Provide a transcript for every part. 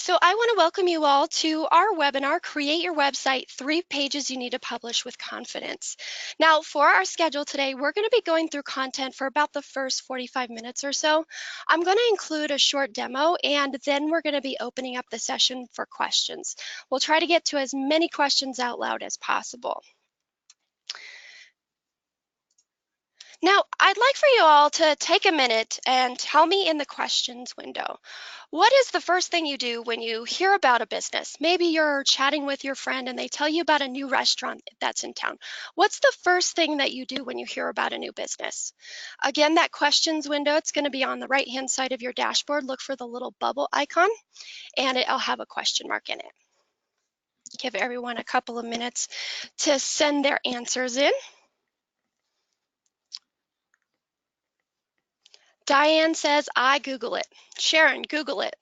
So I want to welcome you all to our webinar, Create Your Website, 3 Pages You Need to Publish with Confidence. Now, for our schedule today, we're going to be going through content for about the first 45 minutes or so. I'm going to include a short demo, and then we're going to be opening up the session for questions. We'll try to get to as many questions out loud as possible. Now, I'd like for you all to take a minute and tell me in the questions window, what is the first thing you do when you hear about a business? Maybe you're chatting with your friend and they tell you about a new restaurant that's in town. What's the first thing that you do when you hear about a new business? Again, that questions window, it's going to be on the right-hand side of your dashboard. Look for the little bubble icon, and it'll have a question mark in it. Give everyone a couple of minutes to send their answers in. Diane says, I Google it. Sharon, Google it.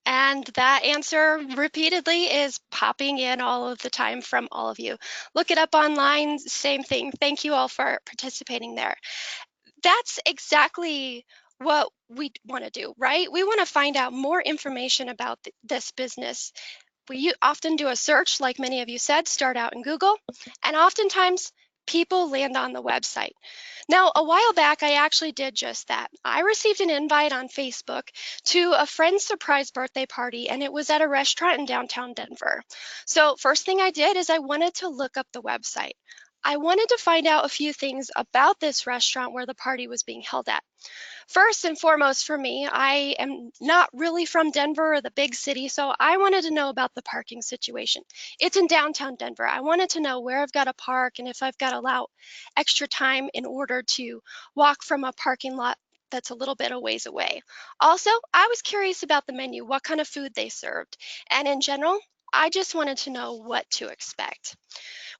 And that answer repeatedly is popping in all of the time from all of you. Look it up online, same thing. Thank you all for participating there. That's exactly what we want to do, right? We want to find out more information about this business. We often do a search, like many of you said, start out in Google, and oftentimes people land on the website. Now, a while back, I actually did just that. I received an invite on Facebook to a friend's surprise birthday party, and it was at a restaurant in downtown Denver. So first thing I did is I wanted to look up the website. I wanted to find out a few things about this restaurant where the party was being held at. First and foremost for me, I am not really from Denver or the big city, so I wanted to know about the parking situation. It's in downtown Denver. I wanted to know where I've got to park and if I've got to allow extra time in order to walk from a parking lot that's a little bit a ways away. Also, I was curious about the menu, what kind of food they served, and in general, I just wanted to know what to expect.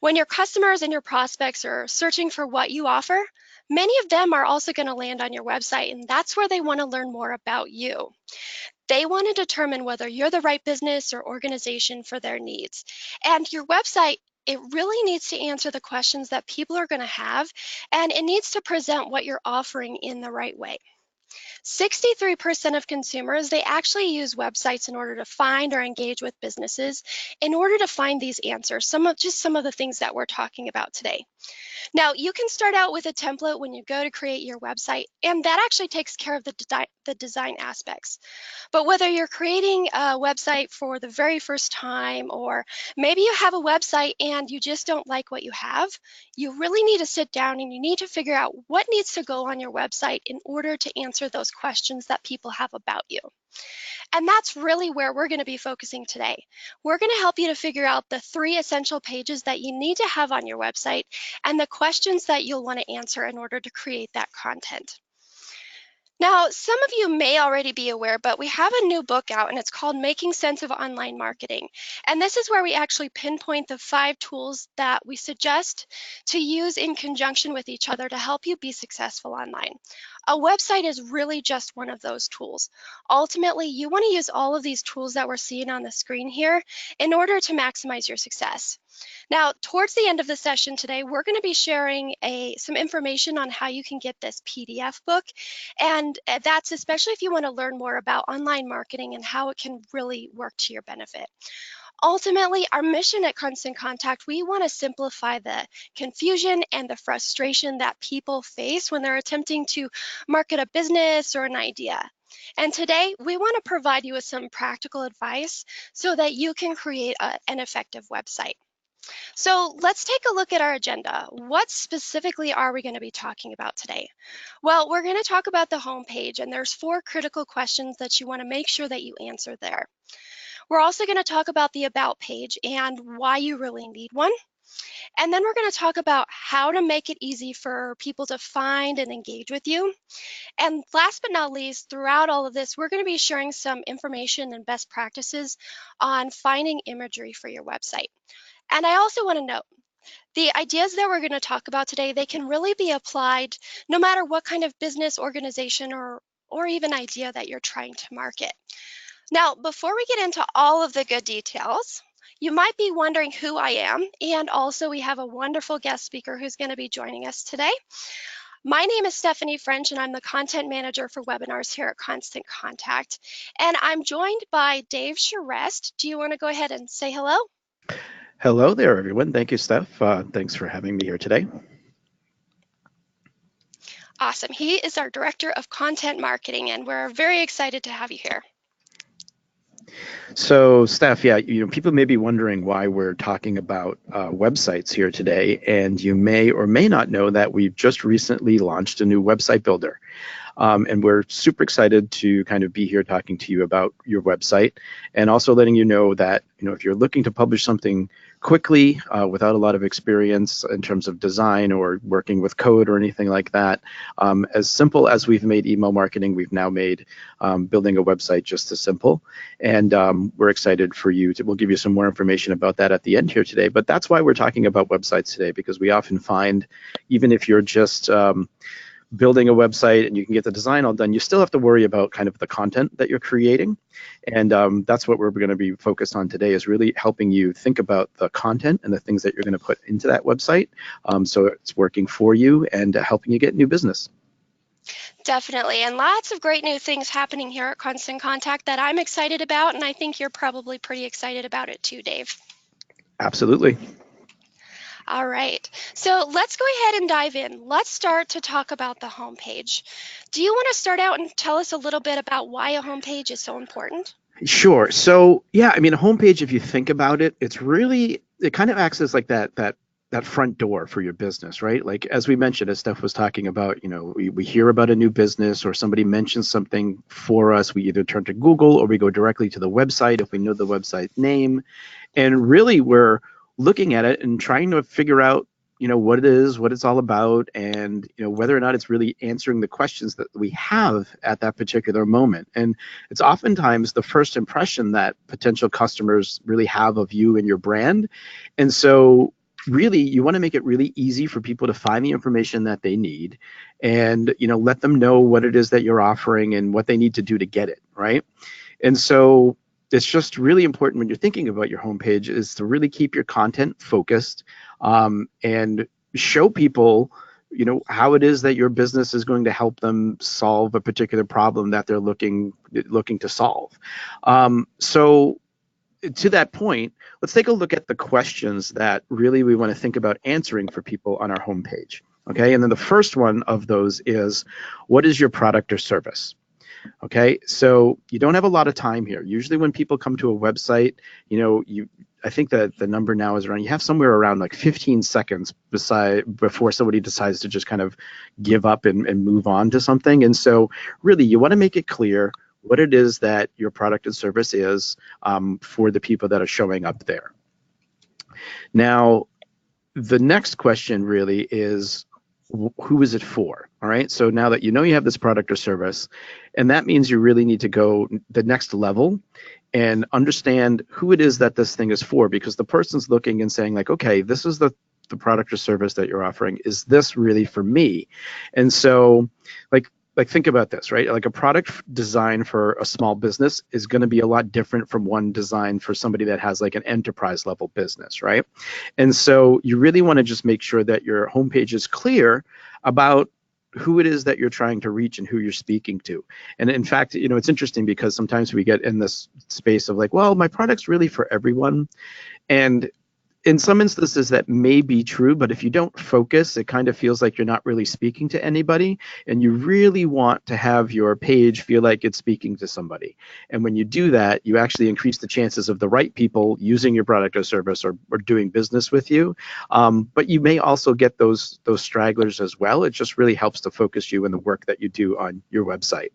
When your customers and your prospects are searching for what you offer, many of them are also going to land on your website, and that's where they want to learn more about you. They want to determine whether you're the right business or organization for their needs. And your website, it really needs to answer the questions that people are going to have, and it needs to present what you're offering in the right way. 63% of consumers, they actually use websites in order to find or engage with businesses in order to find these answers, some of the things that we're talking about today. Now, you can start out with a template when you go to create your website, and that actually takes care of the design aspects. But whether you're creating a website for the very first time, or maybe you have a website and you just don't like what you have, you really need to sit down and you need to figure out what needs to go on your website in order to answer those questions that people have about you. And that's really where we're going to be focusing today. We're going to help you to figure out the 3 essential pages that you need to have on your website and the questions that you'll want to answer in order to create that content. Now, some of you may already be aware, but we have a new book out and it's called Making Sense of Online Marketing. And this is where we actually pinpoint the 5 tools that we suggest to use in conjunction with each other to help you be successful online. A website is really just one of those tools. Ultimately, you want to use all of these tools that we're seeing on the screen here in order to maximize your success. Now, towards the end of the session today, we're going to be sharing some information on how you can get this PDF book, and that's especially if you want to learn more about online marketing and how it can really work to your benefit. Ultimately, our mission at Constant Contact, we want to simplify the confusion and the frustration that people face when they're attempting to market a business or an idea. And today, we want to provide you with some practical advice so that you can create an effective website. So let's take a look at our agenda. What specifically are we going to be talking about today? Well, we're going to talk about the homepage, and there's 4 critical questions that you want to make sure that you answer there. We're also going to talk about the About page and why you really need one. And then we're going to talk about how to make it easy for people to find and engage with you. And last but not least, throughout all of this, we're going to be sharing some information and best practices on finding imagery for your website. And I also want to note, the ideas that we're going to talk about today, they can really be applied no matter what kind of business, organization, or even idea that you're trying to market. Now, before we get into all of the good details, you might be wondering who I am, and also we have a wonderful guest speaker who's going to be joining us today. My name is Stephanie French, and I'm the content manager for webinars here at Constant Contact. And I'm joined by Dave Charest. Do you want to go ahead and say hello? Hello there, everyone. Thank you, Steph. Thanks for having me here today. Awesome. He is our director of content marketing, and we're very excited to have you here. So, Steph, yeah, people may be wondering why we're talking about websites here today, and you may or may not know that we've just recently launched a new website builder. And we're super excited to kind of be here talking to you about your website and also letting you know that, if you're looking to publish something quickly without a lot of experience in terms of design or working with code or anything like that, as simple as we've made email marketing, we've now made building a website just as simple. And we're excited for you we'll give you some more information about that at the end here today. But that's why we're talking about websites today, because we often find, even if you're just building a website and you can get the design all done, you still have to worry about kind of the content that you're creating. And that's what we're going to be focused on today, is really helping you think about the content and the things that you're going to put into that website, so it's working for you and helping you get new business. Definitely, and lots of great new things happening here at Constant Contact that I'm excited about, and I think you're probably pretty excited about it too, Dave. Absolutely. All right, so let's go ahead and dive in. Let's start to talk about the homepage. Do you want to start out and tell us a little bit about why a homepage is so important? Sure. So yeah, I mean, a homepage, if you think about it, it kind of acts as like that front door for your business, right? Like, as we mentioned, as Steph was talking about, we hear about a new business or somebody mentions something for us. We either turn to Google or we go directly to the website if we know the website name. And really, we're looking at it and trying to figure out, what it is, what it's all about, and whether or not it's really answering the questions that we have at that particular moment. And it's oftentimes the first impression that potential customers really have of you and your brand. And so really, you want to make it really easy for people to find the information that they need, and let them know what it is that you're offering and what they need to do to get it, right? And so it's just really important when you're thinking about your homepage is to really keep your content focused, and show people, how it is that your business is going to help them solve a particular problem that they're looking to solve. So to that point, let's take a look at the questions that really we want to think about answering for people on our homepage. Okay, and then the first one of those is, what is your product or service? Okay, so you don't have a lot of time here. Usually when people come to a website, I think that the number now is around, you have somewhere around like 15 seconds before somebody decides to just kind of give up and move on to something. And so really, you want to make it clear what it is that your product and service is, for the people that are showing up there. Now, the next question really is, who is it for? All right, so now that you have this product or service, and that means you really need to go the next level and understand who it is that this thing is for, because the person's looking and saying like, okay, this is the product or service that you're offering. Is this really for me? And so like think about this, right? Like, a product designed for a small business is going to be a lot different from one designed for somebody that has like an enterprise level business, right? And so you really want to just make sure that your homepage is clear about who it is that you're trying to reach and who you're speaking to. And in fact, it's interesting because sometimes we get in this space of like, well, my product's really for everyone. And in some instances that may be true, but if you don't focus, it kind of feels like you're not really speaking to anybody, and you really want to have your page feel like it's speaking to somebody. And when you do that, you actually increase the chances of the right people using your product or service or doing business with you. But you may also get those stragglers as well. It just really helps to focus you in the work that you do on your website.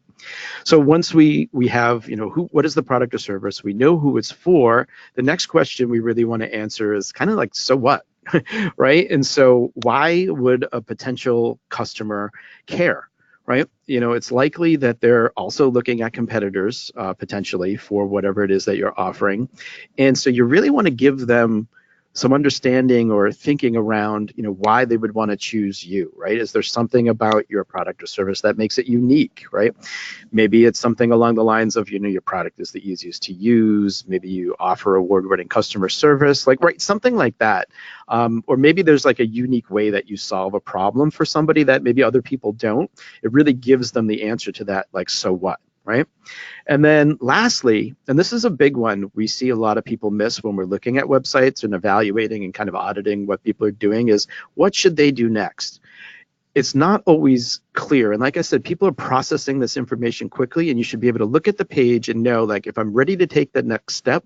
So once we have, what is the product or service, we know who it's for, the next question we really want to answer is kind of like, so what? Right? And so why would a potential customer care? Right? It's likely that they're also looking at competitors, potentially, for whatever it is that you're offering. And so you really want to give them some understanding or thinking around, why they would want to choose you, right? Is there something about your product or service that makes it unique, right? Maybe it's something along the lines of, your product is the easiest to use. Maybe you offer award-winning customer service, like, right, something like that. Or maybe there's like a unique way that you solve a problem for somebody that maybe other people don't. It really gives them the answer to that, like, so what, right? And then lastly, and this is a big one we see a lot of people miss when we're looking at websites and evaluating and kind of auditing what people are doing, is what should they do next? It's not always clear. And like I said, people are processing this information quickly, and you should be able to look at the page and know, like, if I'm ready to take the next step,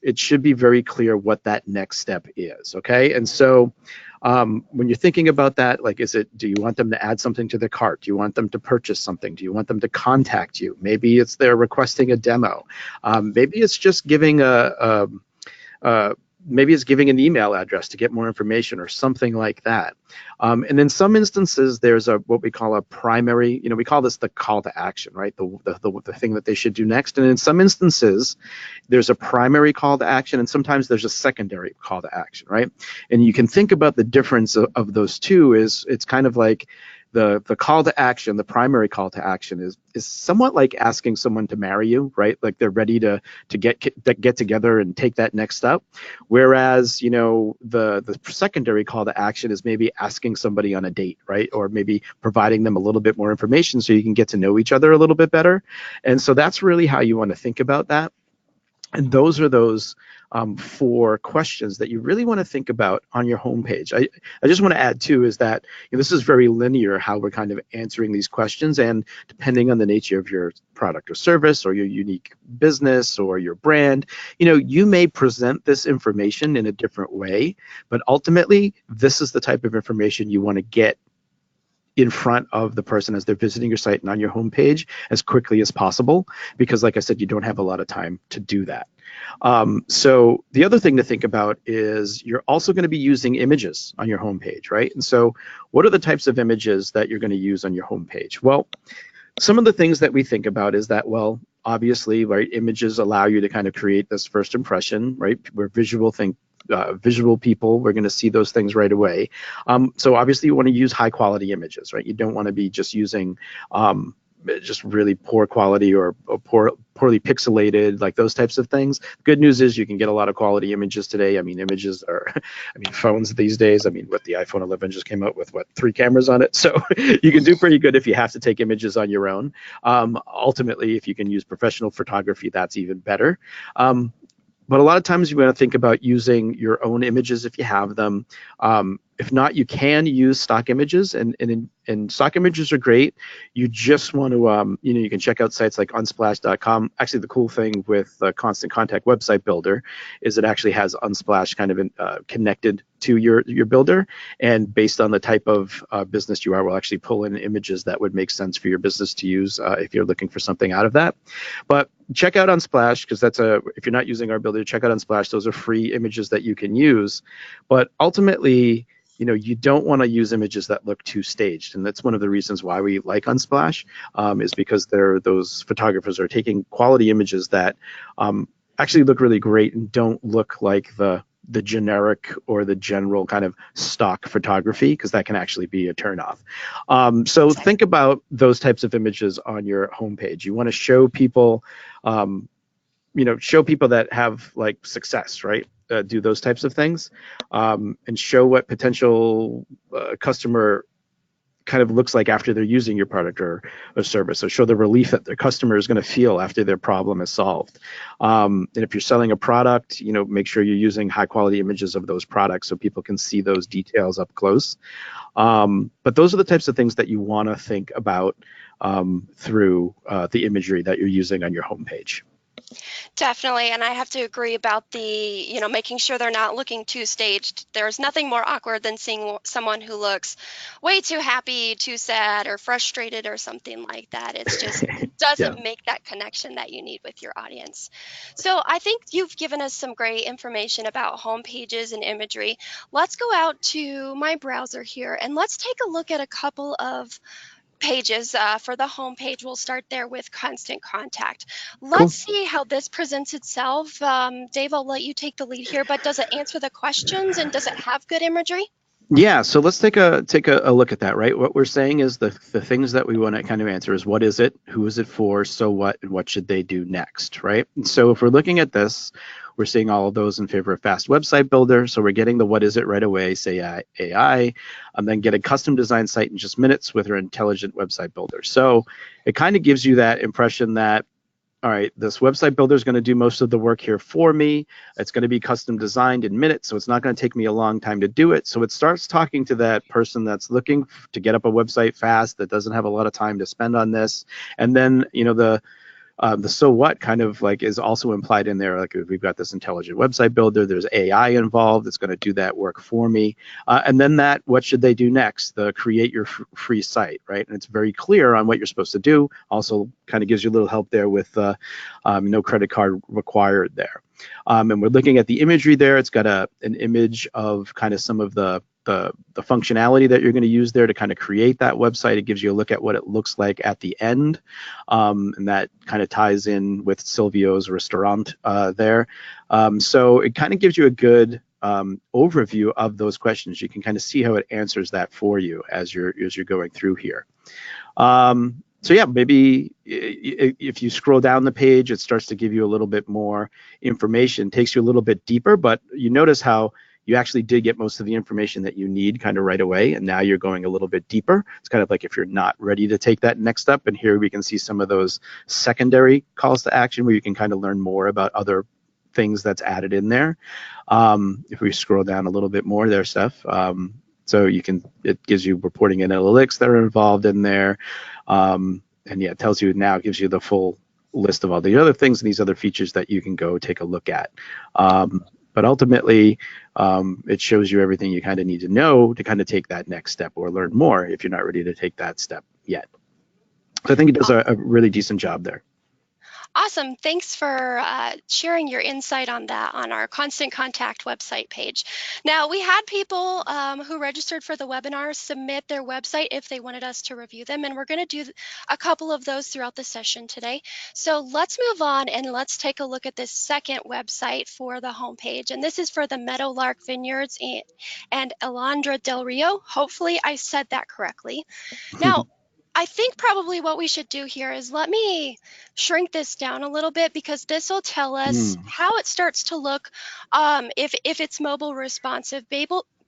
it should be very clear what that next step is. Okay. And so when you're thinking about that, like, do you want them to add something to the cart? Do you want them to purchase something? Do you want them to contact you? Maybe it's they're requesting a demo. Maybe it's just giving uh, maybe it's giving an email address to get more information or something like that. And in some instances, there's what we call a primary, we call this the call to action, right? The thing that they should do next. And in some instances, there's a primary call to action, and sometimes there's a secondary call to action, right? And you can think about the difference of those two. Is it's kind of like the call to action, the primary call to action is somewhat like asking someone to marry you, right? Like they're ready to get together and take that next step. Whereas, the secondary call to action is maybe asking somebody on a date, right? Or maybe providing them a little bit more information so you can get to know each other a little bit better. And so that's really how you want to think about that. And those are those four questions that you really want to think about on your homepage. I just want to add too is that this is very linear how we're kind of answering these questions, and depending on the nature of your product or service or your unique business or your brand, you may present this information in a different way, but ultimately this is the type of information you want to get in front of the person as they're visiting your site and on your homepage as quickly as possible, because like I said, you don't have a lot of time to do that. So the other thing to think about is you're also going to be using images on your homepage, right? And so what are the types of images that you're going to use on your homepage? Well, some of the things that we think about is that, well, obviously, right, images allow you to kind of create this first impression, right? We're visual people. We're going to see those things right away. So obviously, you want to use high quality images, right? You don't want to be just using just really poor quality or poorly pixelated, like those types of things. Good news is you can get a lot of quality images today. I mean, images are, phones these days, what the iPhone 11 just came out with, 3 cameras on it. So you can do pretty good if you have to take images on your own. Ultimately, if you can use professional photography, that's even better. But a lot of times you want to think about using your own images if you have them. If not, you can use stock images, and stock images are great. You just want to, you can check out sites like unsplash.com. Actually, the cool thing with the Constant Contact website builder is it actually has Unsplash kind of connected to your builder, and based on the type of business you are, we'll actually pull in images that would make sense for your business to use if you're looking for something out of that. But check out Unsplash, because if you're not using our builder, check out Unsplash. Those are free images that you can use. But ultimately, you don't want to use images that look too staged, and that's one of the reasons why we like Unsplash, is because those photographers are taking quality images that actually look really great and don't look like the generic or the general kind of stock photography, because that can actually be a turnoff. So Exactly. think about those types of images on your homepage. You want to show people, show people that have like success, right? Do those types of things, and show what potential customer kind of looks like after they're using your product or service. So show the relief that their customer is going to feel after their problem is solved. And if you're selling a product, make sure you're using high quality images of those products so people can see those details up close. But those are the types of things that you want to think about through the imagery that you're using on your homepage. Definitely, and I have to agree about making sure they're not looking too staged. There's nothing more awkward than seeing someone who looks way too happy, too sad, or frustrated, or something like that. It's just Yeah. doesn't make that connection that you need with your audience. So I think you've given us some great information about home pages and imagery. Let's go out to my browser here and let's take a look at a couple of pages for the home page. We'll start there with constant contact. Let's Cool. see how this presents itself. Dave, I'll let you take the lead here, but does it answer the questions and does it have good imagery? Yeah, so let's take a look at that, right? What we're saying is the things that we want to kind of answer is what is it, who is it for, so what, and what should they do next, right? And so if we're looking at this, we're seeing all of those in favor of fast website builder. So we're getting the what is it right away, say AI, and then get a custom design site in just minutes with our intelligent website builder. So it kind of gives you that impression that all right, this website builder is going to do most of the work here for me. It's going to be custom designed in minutes, so it's not going to take me a long time to do it. So it starts talking to that person that's looking to get up a website fast, that doesn't have a lot of time to spend on this. And then, the so what kind of like is also implied in there. Like we've got this intelligent website builder, there's AI involved that's going to do that work for me. And then that, what should they do next? The create your free site, right? And it's very clear on what you're supposed to do. Also kind of gives you a little help there with no credit card required there. And we're looking at the imagery there. It's got an image of kind of some of the functionality that you're going to use there to kind of create that website. It gives you a look at what it looks like at the end, and that kind of ties in with Silvio's restaurant there. So it kind of gives you a good overview of those questions. You can kind of see how it answers that for you as you're going through here. So yeah, maybe if you scroll down the page, it starts to give you a little bit more information, takes you a little bit deeper, but you notice how you actually did get most of the information that you need kind of right away, and now you're going a little bit deeper. It's kind of like if you're not ready to take that next step, and here we can see some of those secondary calls to action where you can kind of learn more about other things that's added in there. If we scroll down a little bit more, there's stuff. So it gives you reporting and analytics that are involved in there. And yeah, it tells you now, it gives you the full list of all the other things and these other features that you can go take a look at. But ultimately, it shows you everything you kind of need to know to kind of take that next step or learn more if you're not ready to take that step yet. So I think it does a really decent job there. Awesome. Thanks for sharing your insight on that on our Constant Contact website page. Now, we had people who registered for the webinar submit their website if they wanted us to review them, and we're going to do a couple of those throughout the session today. So let's move on and let's take a look at this second website for the homepage. And this is for the Meadowlark Vineyards and Elandra Del Rio. Hopefully I said that correctly. Now, I think probably what we should do here is let me shrink this down a little bit because this will tell us Mm. how it starts to look if it's mobile responsive.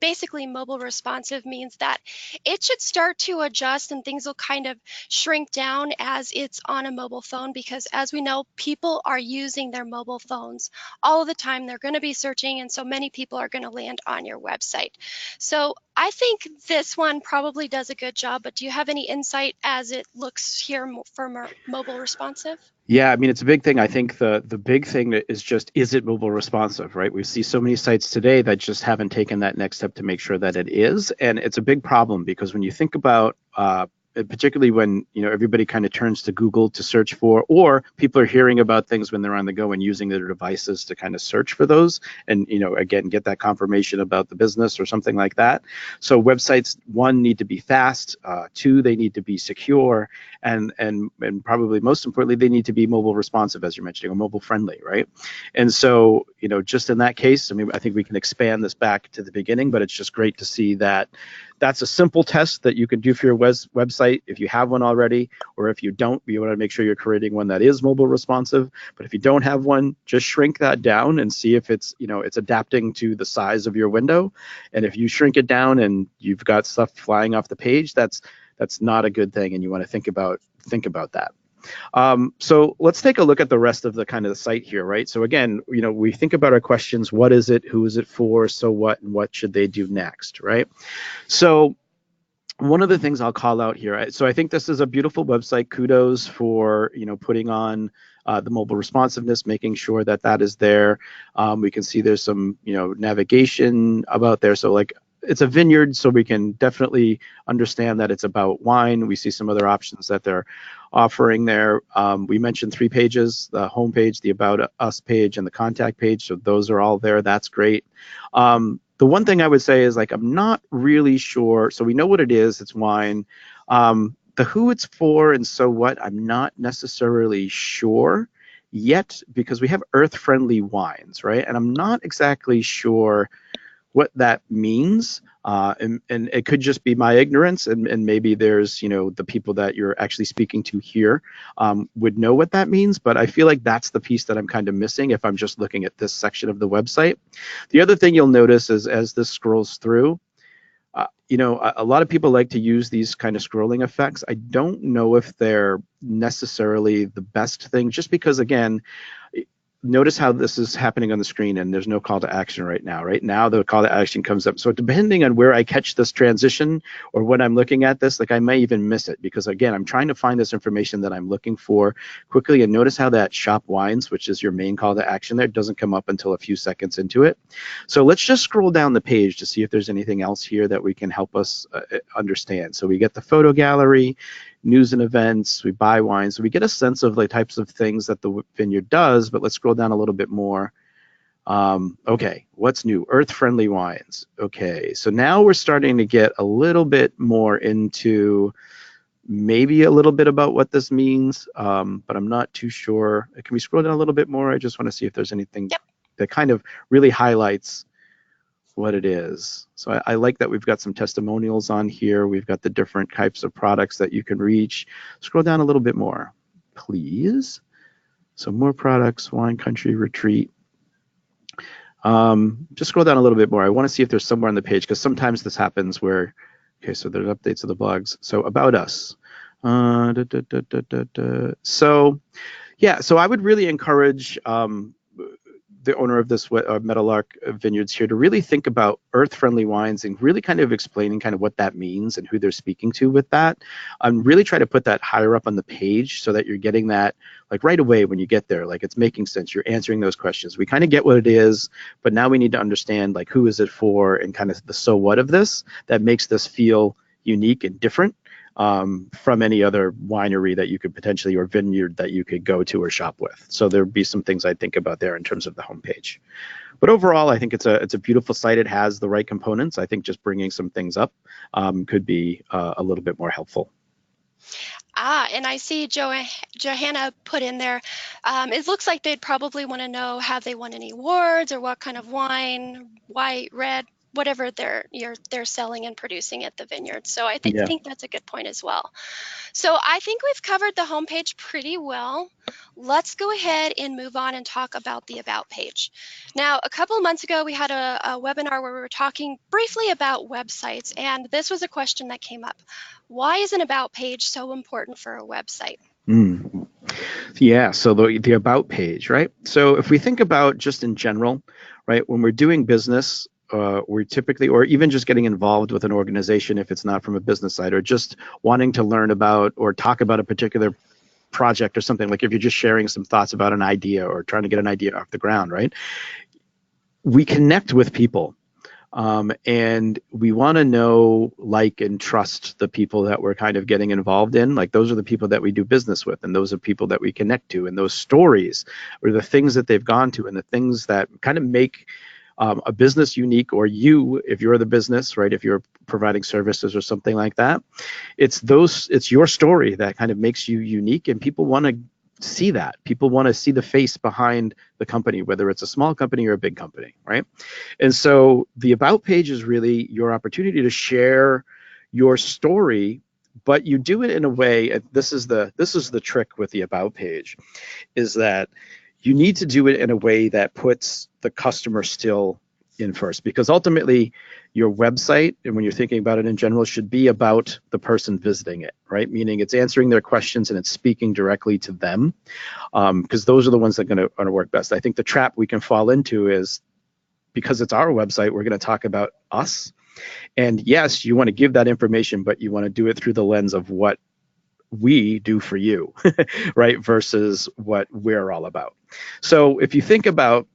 Basically, mobile responsive means that it should start to adjust and things will kind of shrink down as it's on a mobile phone because, as we know, people are using their mobile phones all the time. They're going to be searching, and so many people are going to land on your website. So I think this one probably does a good job, but do you have any insight as it looks here for mobile responsive? Yeah, I mean, it's a big thing. I think the big thing is just, is it mobile responsive, right? We see so many sites today that just haven't taken that next step to make sure that it is. And it's a big problem because when you think about particularly when everybody kind of turns to Google to search for, or people are hearing about things when they're on the go and using their devices to kind of search for those, and again get that confirmation about the business or something like that. So websites, one, need to be fast. Two, they need to be secure, and probably most importantly, they need to be mobile responsive, as you're mentioning, or mobile friendly, right? And so just in that case, I mean, I think we can expand this back to the beginning, but it's just great to see that that's a simple test that you can do for your website if you have one already, or if you don't, you want to make sure you're creating one that is mobile responsive. But if you don't have one, just shrink that down and see if it's it's adapting to the size of your window. And if you shrink it down and you've got stuff flying off the page, that's not a good thing, and you want to think about that. So let's take a look at the rest of the kind of the site here, right? So again, we think about our questions: what is it, who is it for, so what, and what should they do next, right? So one of the things I'll call out here, so I think this is a beautiful website. Kudos for putting on the mobile responsiveness, making sure that that is there. We can see there's some navigation about there. So like, it's a vineyard, so we can definitely understand that it's about wine. We see some other options that they're offering there. We mentioned 3 pages: the home page, the About Us page, and the contact page. So those are all there. That's great. The one thing I would say is, like, I'm not really sure. So we know what it is. It's wine. The who it's for and so what, I'm not necessarily sure yet because we have earth-friendly wines, right? And I'm not exactly sure what that means. And it could just be my ignorance, and maybe there's, the people that you're actually speaking to here would know what that means, but I feel like that's the piece that I'm kind of missing if I'm just looking at this section of the website. The other thing you'll notice is as this scrolls through, a lot of people like to use these kind of scrolling effects. I don't know if they're necessarily the best thing, just because, again, notice how this is happening on the screen and there's no call to action right now. Right now, the call to action comes up. So depending on where I catch this transition or when I'm looking at this, like I may even miss it because, again, I'm trying to find this information that I'm looking for quickly. And notice how that shop wines, which is your main call to action there, doesn't come up until a few seconds into it. So let's just scroll down the page to see if there's anything else here that we can help us understand. So we get the photo gallery, news and events, we buy wine. So we get a sense of the types of things that the vineyard does, but let's scroll down a little bit more. Okay, what's new? Earth-friendly wines. Okay, so now we're starting to get a little bit more into maybe a little bit about what this means, but I'm not too sure. Can we scroll down a little bit more? I just want to see if there's anything Yep. that kind of really highlights what it is. So I like that we've got some testimonials on here. We've got the different types of products that you can reach. Scroll down a little bit more, please. So more products, wine, country, retreat. Just scroll down a little bit more. I want to see if there's somewhere on the page, because sometimes this happens where, okay, so there's updates of the blogs. So about us. So yeah, so I would really encourage the owner of this Meadowlark Vineyards here to really think about earth-friendly wines and really kind of explaining kind of what that means and who they're speaking to with that. Really try to put that higher up on the page so that you're getting that like right away when you get there, like it's making sense. You're answering those questions. We kind of get what it is, but now we need to understand like who is it for and kind of the so what of this that makes this feel unique and different from any other winery that you could potentially, or vineyard that you could go to or shop with. So there'd be some things I'd think about there in terms of the homepage. But overall, I think it's a beautiful site. It has the right components. I think just bringing some things up could be a little bit more helpful. And I see Johanna put in there, it looks like they'd probably want to know, have they won any awards or what kind of wine, white, red, whatever they're selling and producing at the vineyard. So I Yeah. think that's a good point as well. So I think we've covered the homepage pretty well. Let's go ahead and move on and talk about the About page. Now, a couple of months ago, we had a webinar where we were talking briefly about websites, and this was a question that came up. Why is an About page so important for a website? Mm. Yeah, so the About page, right? So if we think about just in general, right, when we're doing business, we're typically, or even just getting involved with an organization if it's not from a business side, or just wanting to learn about or talk about a particular project or something, like if you're just sharing some thoughts about an idea or trying to get an idea off the ground, right? We connect with people. And we want to know, like, and trust the people that we're kind of getting involved in. Like, those are the people that we do business with, and those are people that we connect to, and those stories or the things that they've gone to and the things that kind of make a business unique, or you, if you're the business, right, if you're providing services or something like that, it's your story that kind of makes you unique, and people want to see that. People want to see the face behind the company, whether it's a small company or a big company, right? And so the About page is really your opportunity to share your story, but you do it in a way, and this is the trick with the About page, is that you need to do it in a way that puts the customer still in first, because ultimately your website, and when you're thinking about it in general, should be about the person visiting it, right? Meaning it's answering their questions and it's speaking directly to them, because those are the ones that are going to work best. I think the trap we can fall into is, because it's our website, we're going to talk about us. And yes, you want to give that information, but you want to do it through the lens of what we do for you, right? Versus what we're all about. So if you think about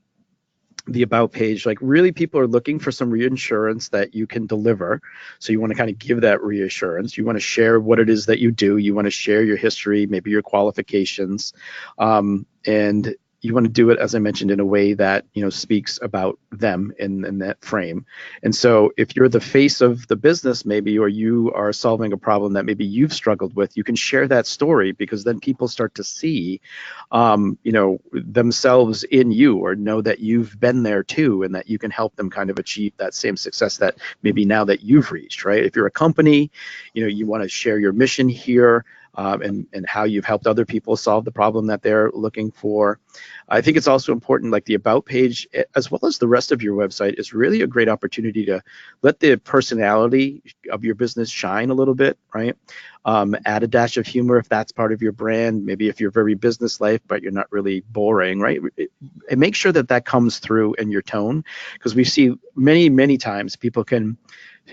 the About page, like really people are looking for some reassurance that you can deliver. So you want to kind of give that reassurance. You want to share what it is that you do. You want to share your history, maybe your qualifications. And you want to do it, as I mentioned, in a way that speaks about them in that frame. And so, if you're the face of the business, maybe, or you are solving a problem that maybe you've struggled with, you can share that story because then people start to see, themselves in you, or know that you've been there too, and that you can help them kind of achieve that same success that maybe now that you've reached, right? If you're a company, you want to share your mission here, and how you've helped other people solve the problem that they're looking for. I think it's also important, like the about page, as well as the rest of your website, is really a great opportunity to let the personality of your business shine a little bit, right? Add a dash of humor if that's part of your brand. Maybe if you're very business life, but you're not really boring, right? And make sure that that comes through in your tone, because we see many times people can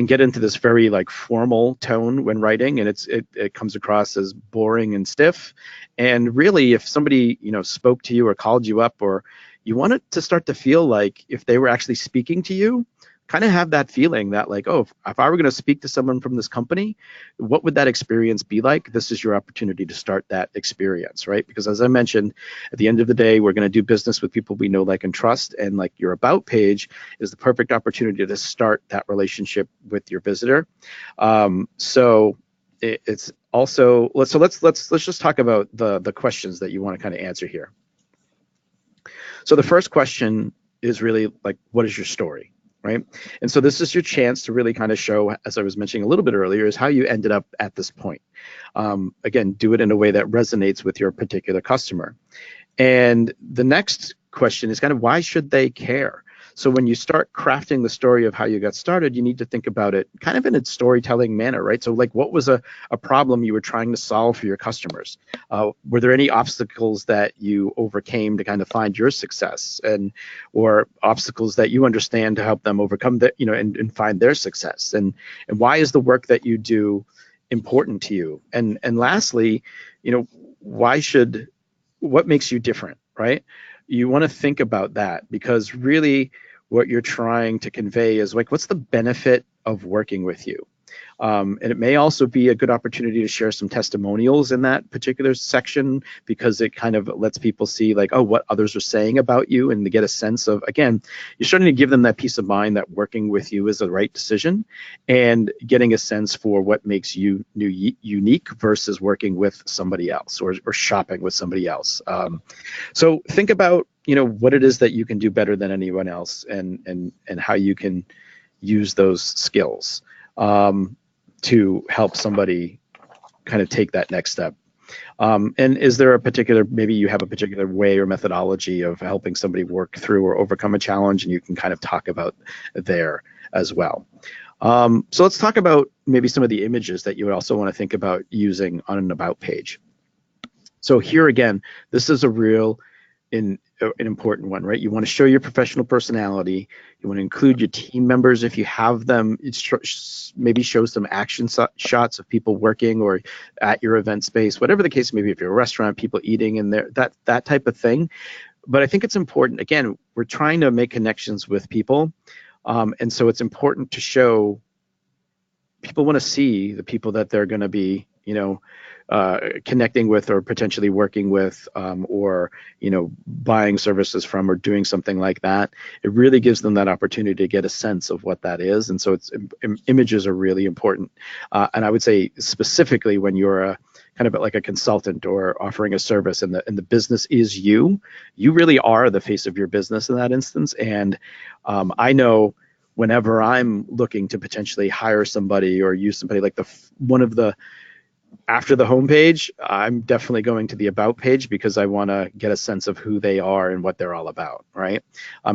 get into this very like formal tone when writing, and it comes across as boring and stiff. And really, if somebody spoke to you or called you up, or you want it to start to feel like if they were actually speaking to you, kind of have that feeling that like, oh, if I were going to speak to someone from this company, what would that experience be like? This is your opportunity to start that experience, right? Because as I mentioned, at the end of the day, we're going to do business with people we know, like, and trust, and like your about page is the perfect opportunity to start that relationship with your visitor. So it's also, let's just talk about the questions that you want to kind of answer here. So the first question is really like, what is your story, right? And so this is your chance to really kind of show, as I was mentioning a little bit earlier, is how you ended up at this point. Again, do it in a way that resonates with your particular customer. And the next question is kind of, why should they care? So when you start crafting the story of how you got started, you need to think about it kind of in a storytelling manner, right? So like, what was a problem you were trying to solve for your customers? Were there any obstacles that you overcame to kind of find your success, or obstacles that you understand to help them overcome that, and find their success? And why is the work that you do important to you? And lastly, what makes you different, right? You want to think about that, because really what you're trying to convey is like, what's the benefit of working with you? And it may also be a good opportunity to share some testimonials in that particular section, because it kind of lets people see like, oh, what others are saying about you, and to get a sense of, again, you're starting to give them that peace of mind that working with you is the right decision, and getting a sense for what makes you unique versus working with somebody else, or shopping with somebody else. So think about what it is that you can do better than anyone else, and how you can use those skills to help somebody kind of take that next step. And is there maybe you have a particular way or methodology of helping somebody work through or overcome a challenge, and you can kind of talk about there as well. So let's talk about maybe some of the images that you would also want to think about using on an about page. So here again, this is a real an important one, right? You want to show your professional personality. You want to include your team members if you have them. Maybe show some action shots of people working or at your event space, whatever the case may be. If you're a restaurant, people eating in there, that type of thing. But I think it's important. Again, we're trying to make connections with people, and so it's important to show people want to see the people that they're going to be, connecting with, or potentially working with, or buying services from, or doing something like that. It really gives them that opportunity to get a sense of what that is, and so images are really important. And I would say specifically when you're a kind of like a consultant or offering a service, and the business is you really are the face of your business in that instance. And I know whenever I'm looking to potentially hire somebody or use somebody, like after the homepage, I'm definitely going to the about page, because I want to get a sense of who they are and what they're all about, right?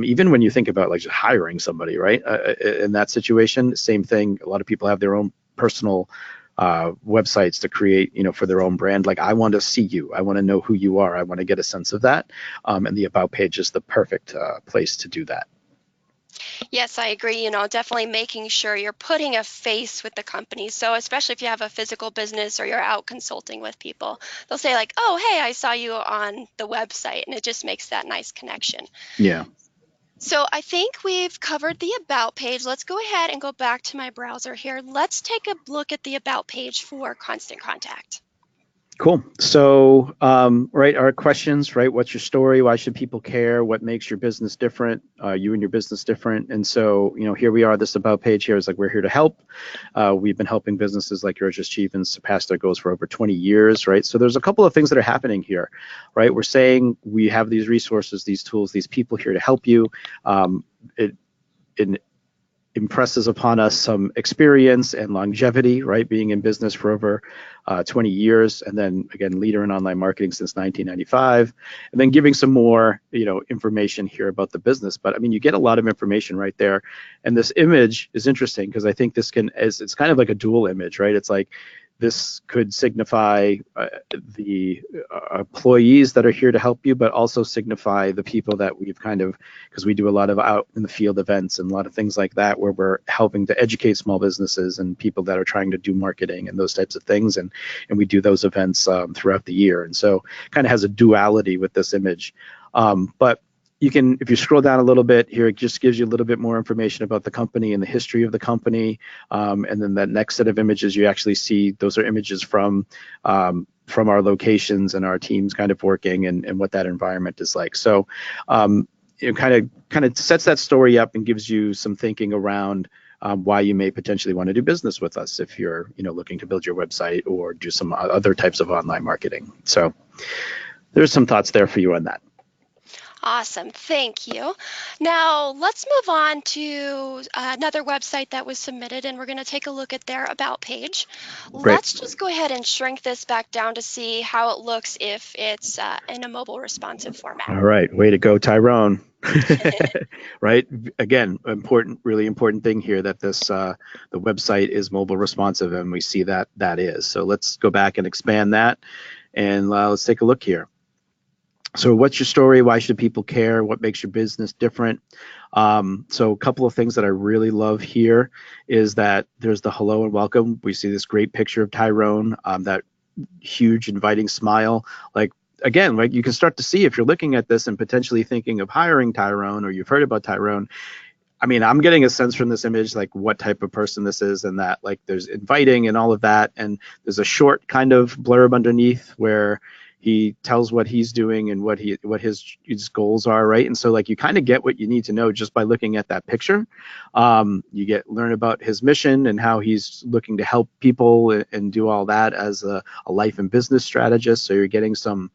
Even when you think about like just hiring somebody, right? In that situation, same thing. A lot of people have their own personal websites to create, for their own brand. Like, I want to see you. I want to know who you are. I want to get a sense of that. And the about page is the perfect place to do that. Yes, I agree. Definitely making sure you're putting a face with the company. So, especially if you have a physical business or you're out consulting with people, they'll say, like, oh, hey, I saw you on the website. And it just makes that nice connection. Yeah. So, I think we've covered the About page. Let's go ahead and go back to my browser here. Let's take a look at the About page for Constant Contact. Cool. So, right, our questions, right? What's your story? Why should people care? What makes your business different? You and your business different? And so, here we are. This about page here is like we're here to help. We've been helping businesses like yours achieve and surpass their goals for over 20 years, right? So there's a couple of things that are happening here, right? We're saying we have these resources, these tools, these people here to help you. It, it impresses upon us some experience and longevity, right? Being in business for over 20 years, and then again, leader in online marketing since 1995, and then giving some more, information here about the business. But I mean, you get a lot of information right there, and this image is interesting because I think this it's kind of like a dual image, right? It's like this could signify the employees that are here to help you, but also signify the people that we've kind of, because we do a lot of out in the field events and a lot of things like that, where we're helping to educate small businesses and people that are trying to do marketing and those types of things. And we do those events throughout the year. And so kind of has a duality with this image. But you can, if you scroll down a little bit here, it just gives you a little bit more information about the company and the history of the company. And then that next set of images, you actually see those are images from our locations and our teams kind of working and what that environment is like. So it kind of sets that story up and gives you some thinking around why you may potentially want to do business with us if you're looking to build your website or do some other types of online marketing. So there's some thoughts there for you on that. Awesome, thank you. Now let's move on to another website that was submitted, and we're going to take a look at their About page. Great. Let's just go ahead and shrink this back down to see how it looks if it's in a mobile responsive format. All right, way to go, Tyrone. Right. Again, really important thing here that the website is mobile responsive, and we see that that is. So let's go back and expand that, and let's take a look here. So what's your story? Why should people care? What makes your business different? So a couple of things that I really love here is that there's the hello and welcome. We see this great picture of Tyrone, that huge inviting smile. Like, again, like you can start to see if you're looking at this and potentially thinking of hiring Tyrone, or you've heard about Tyrone. I mean, I'm getting a sense from this image, like what type of person this is, and that like there's inviting and all of that. And there's a short kind of blurb underneath where he tells what he's doing and what his goals are, right? And so like you kind of get what you need to know just by looking at that picture. You learn about his mission and how he's looking to help people and do all that as a life and business strategist. So you're getting some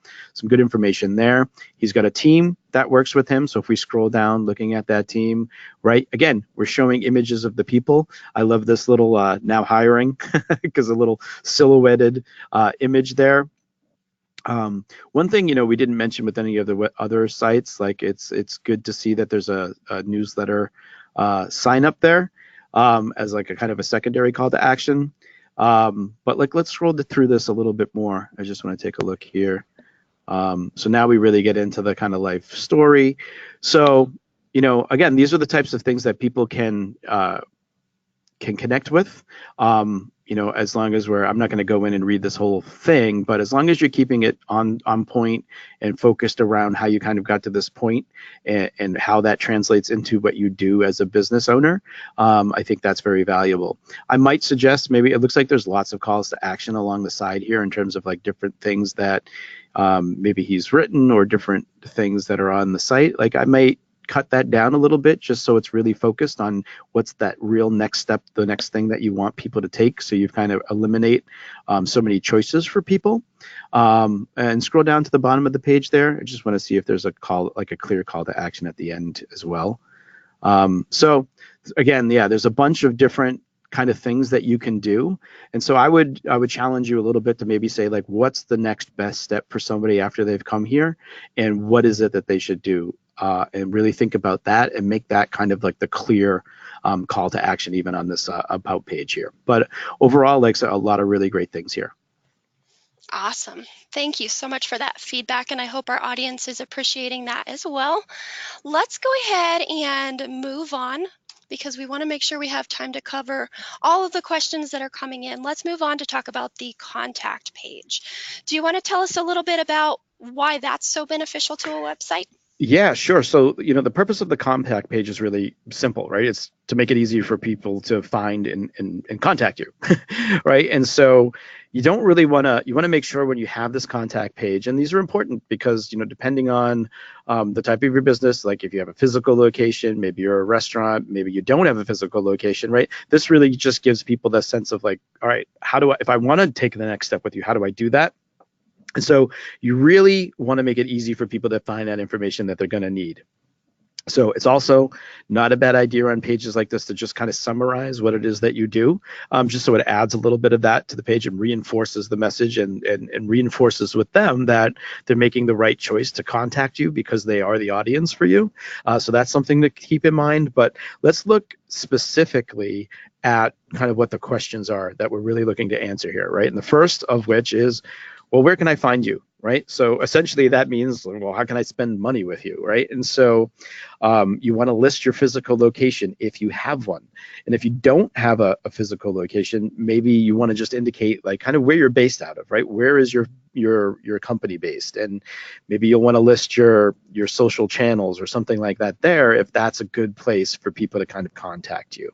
good information there. He's got a team that works with him. So if we scroll down looking at that team, right, again, we're showing images of the people. I love this little now hiring because a little silhouetted image there. One thing we didn't mention with any of the other sites, like it's good to see that there's a newsletter sign up there as like a kind of a secondary call to action. But like let's scroll through this a little bit more. I just want to take a look here. So now we really get into the kind of life story. So again, these are the types of things that people can connect with. As long as I'm not going to go in and read this whole thing, but as long as you're keeping it on point and focused around how you kind of got to this point and how that translates into what you do as a business owner, I think that's very valuable. I might suggest maybe it looks like there's lots of calls to action along the side here in terms of like different things that maybe he's written or different things that are on the site. Like I might cut that down a little bit just so it's really focused on what's that real next step, the next thing that you want people to take, so you kind of eliminate so many choices for people. And scroll down to the bottom of the page there. I just want to see if there's a call, like a clear call to action at the end as well. So again, yeah, there's a bunch of different kind of things that you can do. And so I would challenge you a little bit to maybe say like, what's the next best step for somebody after they've come here, and what is it that they should do? And really think about that and make that kind of like the clear call to action even on this about page here. But overall, like a lot of really great things here. Awesome. Thank you so much for that feedback, and I hope our audience is appreciating that as well. Let's go ahead and move on because we want to make sure we have time to cover all of the questions that are coming in. Let's move on to talk about the contact page. Do you want to tell us a little bit about why that's so beneficial to a website? Yeah, sure. So, the purpose of the contact page is really simple, right? It's to make it easy for people to find and contact you, right? And so you want to make sure when you have this contact page, and these are important because, depending on the type of your business, like if you have a physical location, maybe you're a restaurant, maybe you don't have a physical location, right? This really just gives people the sense of like, all right, if I want to take the next step with you, how do I do that? And so you really want to make it easy for people to find that information that they're going to need. So it's also not a bad idea on pages like this to just kind of summarize what it is that you do, just so it adds a little bit of that to the page and reinforces the message and reinforces with them that they're making the right choice to contact you because they are the audience for you. So that's something to keep in mind. But let's look specifically at kind of what the questions are that we're really looking to answer here, right? And the first of which is, well, where can I find you? Right. So essentially that means, well, how can I spend money with you? Right. And so you want to list your physical location if you have one. And if you don't have a physical location, maybe you want to just indicate like kind of where you're based out of, right? Where is your company based? And maybe you'll want to list your social channels or something like that there if that's a good place for people to kind of contact you.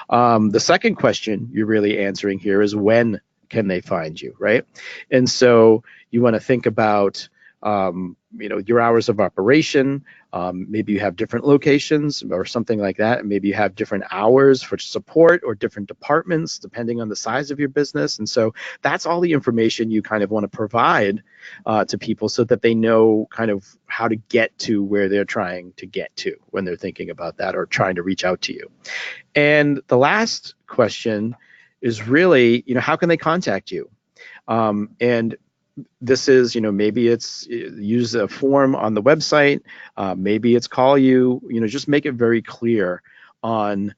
The second question you're really answering here is when can they find you, right? And so you want to think about your hours of operation. Maybe you have different locations or something like that. And maybe you have different hours for support or different departments depending on the size of your business. And so that's all the information you kind of want to provide to people so that they know kind of how to get to where they're trying to get to when they're thinking about that or trying to reach out to you. And the last question is really, how can they contact you? And this is, maybe it's use a form on the website, maybe it's call you, just make it very clear on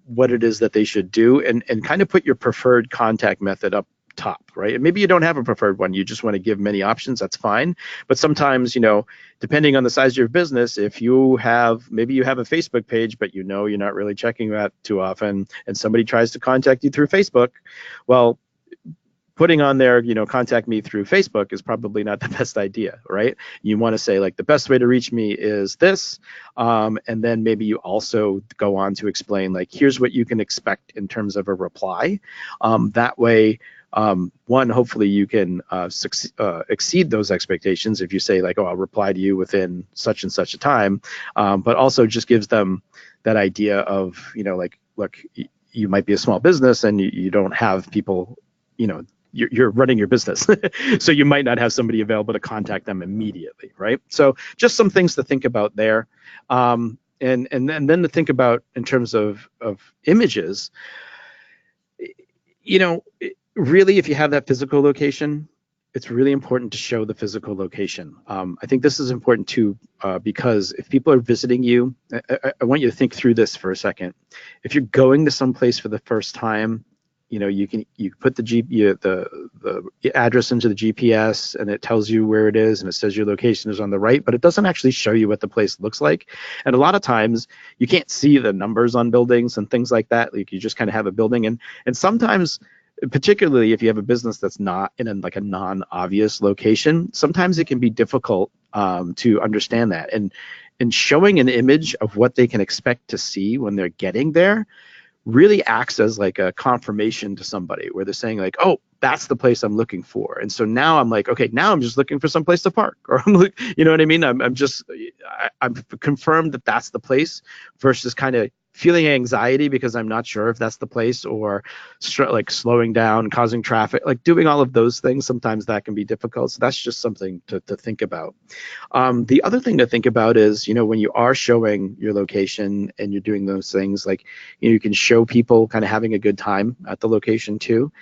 what it is that they should do and kind of put your preferred contact method up top, right? And maybe you don't have a preferred one, you just want to give many options, that's fine. But sometimes, depending on the size of your business, if maybe you have a Facebook page, but you're not really checking that too often, and somebody tries to contact you through Facebook, well, putting on there, contact me through Facebook is probably not the best idea, right? You want to say like the best way to reach me is this, and then maybe you also go on to explain like here's what you can expect in terms of a reply. That way, one, hopefully you can exceed those expectations if you say like, oh, I'll reply to you within such and such a time, but also just gives them that idea of like, look, you might be a small business and you don't have people, you're running your business. So you might not have somebody available to contact them immediately, right? So just some things to think about there. And then to think about in terms of images, really, if you have that physical location, it's really important to show the physical location. I think this is important too, because if people are visiting you, I want you to think through this for a second. If you're going to someplace for the first time, you put the address into the GPS and it tells you where it is and it says your location is on the right, but it doesn't actually show you what the place looks like. And a lot of times you can't see the numbers on buildings and things like that. Like you just kind of have a building, and sometimes, particularly if you have a business that's not in like a non-obvious location, sometimes it can be difficult to understand that. And showing an image of what they can expect to see when they're getting there really acts as like a confirmation to somebody where they're saying like, oh, that's the place I'm looking for. And so now I'm like, okay, now I'm just looking for some place to park, or you know what I mean? I'm confirmed that that's the place versus kind of feeling anxiety because I'm not sure if that's the place, or like slowing down, causing traffic, like doing all of those things. Sometimes that can be difficult. So that's just something to think about. The other thing to think about is, when you are showing your location and you're doing those things, like, you can show people kind of having a good time at the location too.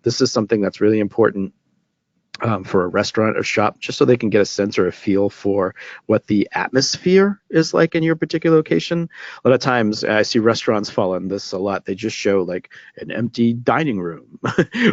This is something that's really important for a restaurant or shop, just so they can get a sense or a feel for what the atmosphere is like in your particular location. A lot of times I see restaurants fall on this a lot. They just show like an empty dining room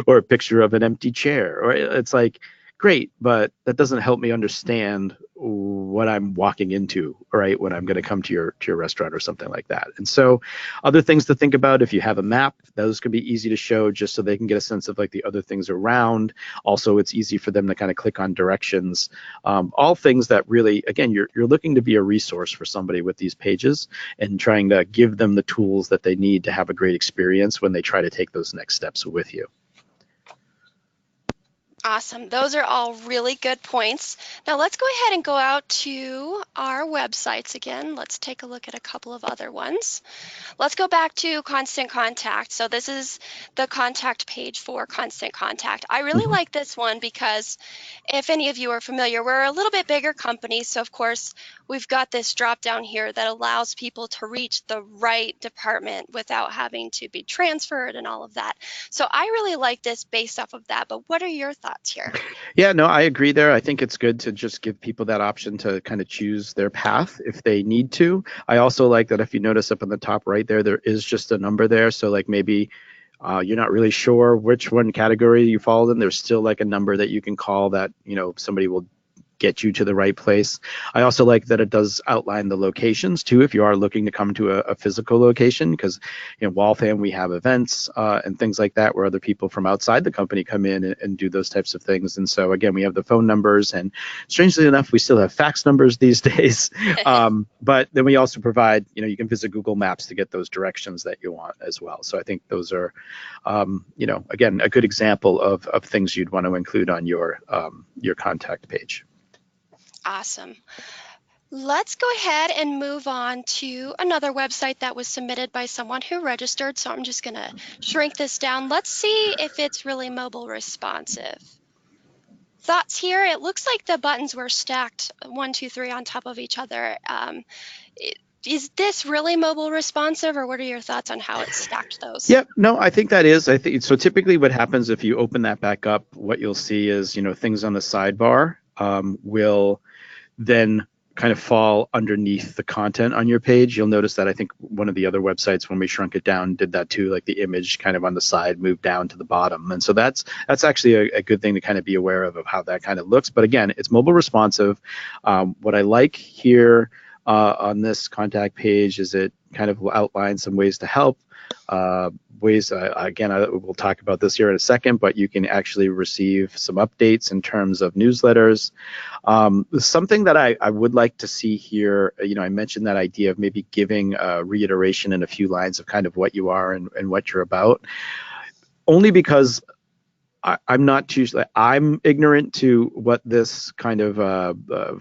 or a picture of an empty chair, or it's like, great, but that doesn't help me understand what I'm walking into, right, when I'm going to come to your restaurant or something like that. And so, other things to think about: if you have a map, those can be easy to show, just so they can get a sense of like the other things around. Also, it's easy for them to kind of click on directions. All things that really, again, you're looking to be a resource for somebody with these pages, and trying to give them the tools that they need to have a great experience when they try to take those next steps with you. Awesome. Those are all really good points. Now let's go ahead and go out to our websites again. Let's take a look at a couple of other ones. Let's go back to Constant Contact. So this is the contact page for Constant Contact. I really Mm-hmm. like this one because if any of you are familiar, we're a little bit bigger company. So of course, we've got this drop down here that allows people to reach the right department without having to be transferred and all of that. So I really like this based off of that. But what are your thoughts here? Yeah, no, I agree there. I think it's good to just give people that option to kind of choose their path if they need to. I also like that if you notice up in the top right there, there is just a number there. So like maybe you're not really sure which one category you fall in. There's still like a number that you can call that, somebody will get you to the right place. I also like that it does outline the locations too, if you are looking to come to a physical location, because Waltham, we have events and things like that where other people from outside the company come in and do those types of things. And so again, we have the phone numbers, and strangely enough, we still have fax numbers these days. But then we also provide, you can visit Google Maps to get those directions that you want as well. So I think those are, again, a good example of things you'd want to include on your contact page. Awesome. Let's go ahead and move on to another website that was submitted by someone who registered. So I'm just going to shrink this down. Let's see if it's really mobile responsive. Thoughts here? It looks like the buttons were stacked one, two, three on top of each other. Is this really mobile responsive, or what are your thoughts on how it stacked those? Yep. No, I think that is. I think so. Typically, what happens if you open that back up, what you'll see is, things on the sidebar will then kind of fall underneath the content on your page. You'll notice that I think one of the other websites, when we shrunk it down, did that too. Like the image kind of on the side moved down to the bottom, and so that's actually a good thing to kind of be aware of how that kind of looks. But again, it's mobile responsive. What I like here on this contact page is it kind of outlines some ways to help. Ways, again, we'll talk about this here in a second, but you can actually receive some updates in terms of newsletters. Something that I would like to see here, I mentioned that idea of maybe giving a reiteration in a few lines of kind of what you are and what you're about, only because I'm not too. I'm ignorant to what this kind of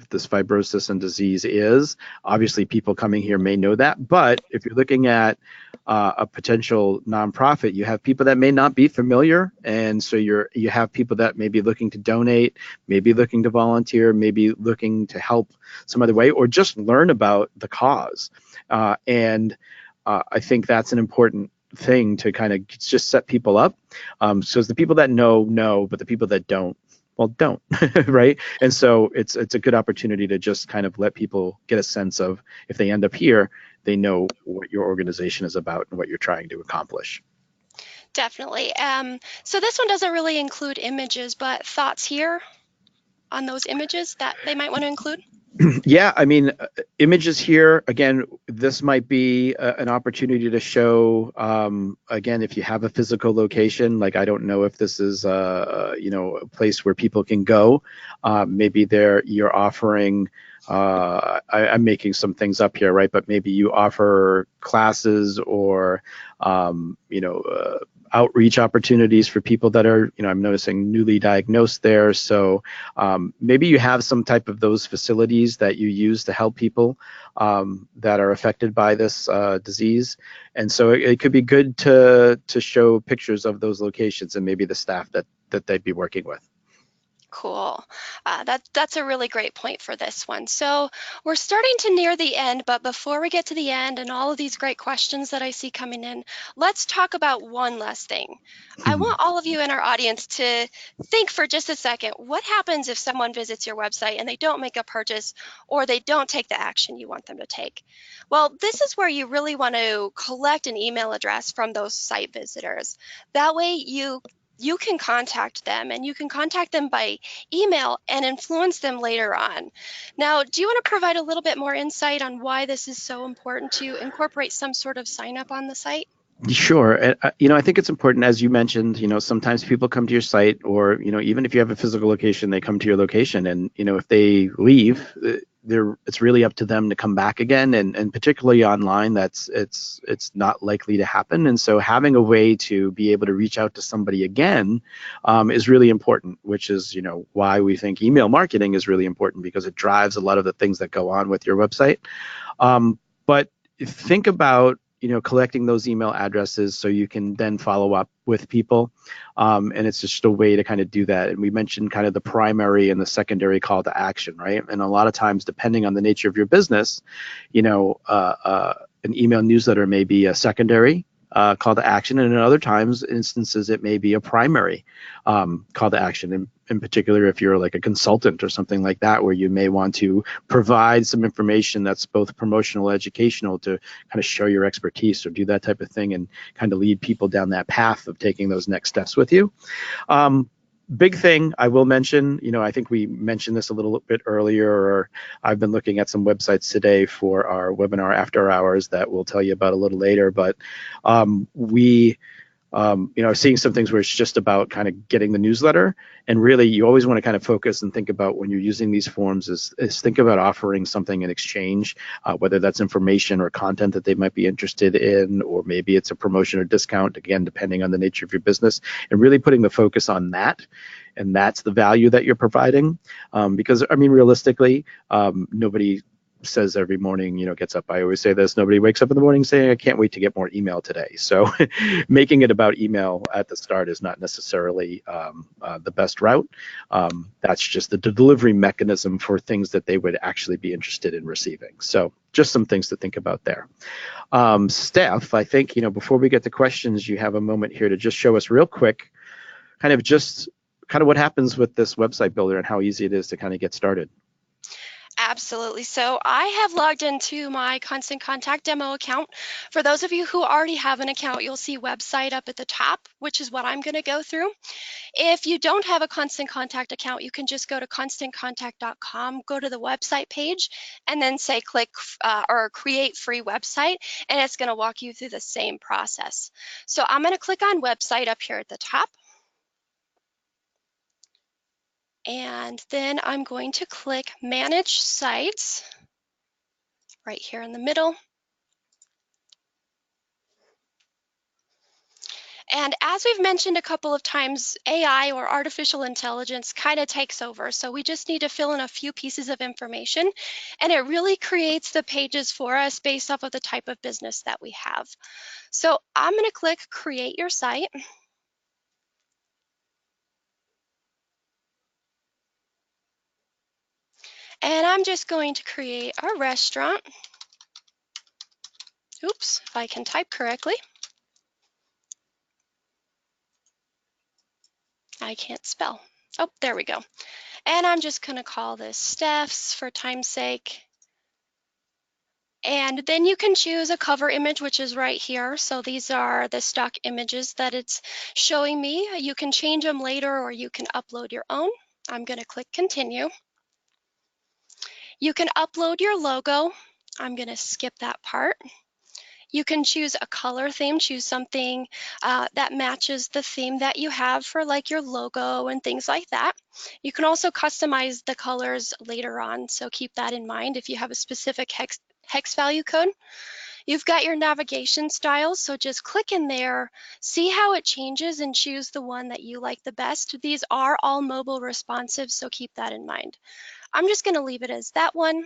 this fibrosis and disease is. Obviously, people coming here may know that, but if you're looking at a potential nonprofit, you have people that may not be familiar, and so you have people that may be looking to donate, maybe looking to volunteer, maybe looking to help some other way, or just learn about the cause. And I think that's an important thing to kind of just set people up. So the people that know, but the people that don't, well, don't, right? And so it's a good opportunity to just kind of let people get a sense of, if they end up here, they know what your organization is about and what you're trying to accomplish. Definitely. So this one doesn't really include images, but thoughts here on those images that they might want to include? Yeah, I mean, images here, again, this might be an opportunity to show, again, if you have a physical location, like I don't know if this is, a place where people can go. Maybe you're offering, I'm making some things up here, right? But maybe you offer classes or, outreach opportunities for people that are, I'm noticing newly diagnosed there. So maybe you have some type of those facilities that you use to help people that are affected by this disease. And so it could be good to show pictures of those locations and maybe the staff that they'd be working with. Cool. That's a really great point for this one. So we're starting to near the end, but before we get to the end and all of these great questions that I see coming in, let's talk about one last thing. I want all of you in our audience to think for just a second, what happens if someone visits your website and they don't make a purchase or they don't take the action you want them to take? Well, this is where you really want to collect an email address from those site visitors. That way you you can contact them, and you can contact them by email and influence them later on. Now, do you want to provide a little bit more insight on why this is so important to incorporate some sort of sign up on the site? Sure. I think it's important, as you mentioned, sometimes people come to your site or, even if you have a physical location, they come to your location and, if they leave, it's really up to them to come back again. And particularly online, it's not likely to happen. And so having a way to be able to reach out to somebody again is really important, which is, why we think email marketing is really important because it drives a lot of the things that go on with your website. But think about collecting those email addresses so you can then follow up with people, and it's just a way to kind of do that. And we mentioned kind of the primary and the secondary call to action, right? And a lot of times, depending on the nature of your business, an email newsletter may be a secondary call to action, and in other times instances it may be a primary call to action. In particular, if you're like a consultant or something like that, where you may want to provide some information that's both promotional, educational, to kind of show your expertise or do that type of thing, and kind of lead people down that path of taking those next steps with you. Big thing I will mention, I think we mentioned this a little bit earlier, or I've been looking at some websites today for our webinar after hours that we'll tell you about a little later, but we seeing some things where it's just about kind of getting the newsletter, and really you always want to kind of focus and think about when you're using these forms is think about offering something in exchange, whether that's information or content that they might be interested in, or maybe it's a promotion or discount, again, depending on the nature of your business, and really putting the focus on that. And that's the value that you're providing. Because, I mean, realistically, nobody says every morning, gets up. I always say this: nobody wakes up in the morning saying, I can't wait to get more email today. So making it about email at the start is not necessarily the best route. That's just the delivery mechanism for things that they would actually be interested in receiving. So just some things to think about there. Steph, I think, before we get to questions, you have a moment here to just show us real quick kind of what happens with this website builder and how easy it is to kind of get started. Absolutely. So I have logged into my Constant Contact demo account. For those of you who already have an account, you'll see website up at the top, which is what I'm going to go through. If you don't have a Constant Contact account, you can just go to constantcontact.com, go to the website page, and then say click or create free website, and it's going to walk you through the same process. So I'm going to click on website up here at the top. And then I'm going to click Manage Sites right here in the middle. And as we've mentioned a couple of times, AI or artificial intelligence kind of takes over. So we just need to fill in a few pieces of information, and it really creates the pages for us based off of the type of business that we have. So I'm going to click Create Your Site. And I'm just going to create a restaurant. Oops, if I can type correctly. I can't spell. Oh, there we go. And I'm just going to call this Steph's for time's sake. And then you can choose a cover image, which is right here. So these are the stock images that it's showing me. You can change them later, or you can upload your own. I'm going to click Continue. You can upload your logo. I'm going to skip that part. You can choose a color theme, choose something that matches the theme that you have for like your logo and things like that. You can also customize the colors later on, so keep that in mind if you have a specific hex value code. You've got your navigation styles, so just click in there, see how it changes, and choose the one that you like the best. These are all mobile responsive, so keep that in mind. I'm just going to leave it as that one.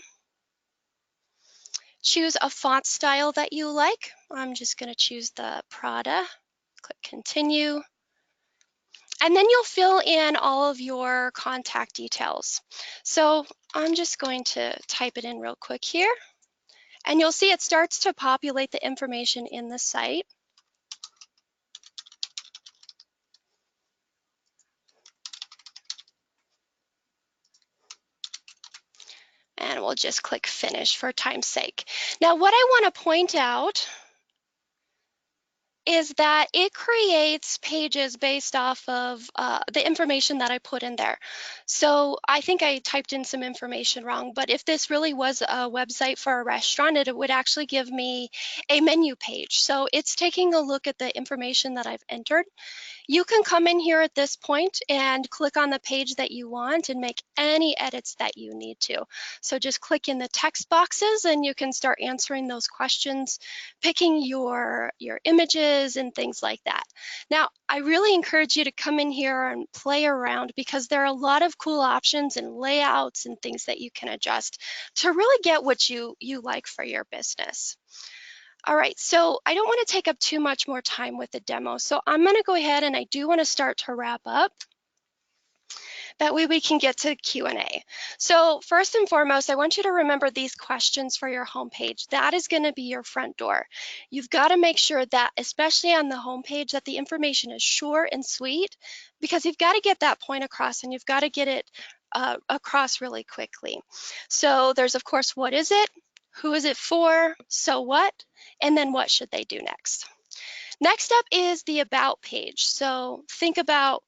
Choose a font style that you like. I'm just going to choose the Prada. Click Continue. And then you'll fill in all of your contact details. So I'm just going to type it in real quick here. And you'll see it starts to populate the information in the site. And we'll just click Finish for time's sake. Now, what I want to point out is that it creates pages based off of the information that I put in there. So I think I typed in some information wrong, but if this really was a website for a restaurant, it would actually give me a menu page. So it's taking a look at the information that I've entered. You can come in here at this point and click on the page that you want and make any edits that you need to. So just click in the text boxes and you can start answering those questions, picking your images and things like that. Now, I really encourage you to come in here and play around because there are a lot of cool options and layouts and things that you can adjust to really get what you like for your business. All right, so I don't want to take up too much more time with the demo, so I'm going to go ahead and I do want to start to wrap up. That way we can get to Q&A. So first and foremost, I want you to remember these questions for your homepage. That is going to be your front door. You've got to make sure that, especially on the homepage, that the information is short and sweet because you've got to get that point across and you've got to get it across really quickly. So there's, of course, what is it? Who is it for? So what? And then what should they do next? Next up is the About page. So think about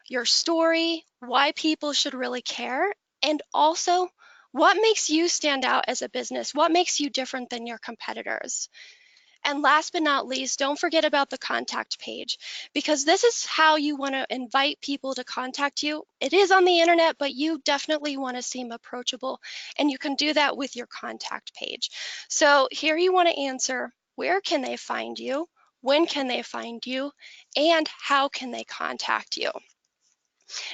your story, why people should really care, and also what makes you stand out as a business? What makes you different than your competitors? And last but not least, don't forget about the contact page because this is how you want to invite people to contact you. It is on the internet, but you definitely want to seem approachable and you can do that with your contact page. So here you want to answer, where can they find you? When can they find you? And how can they contact you?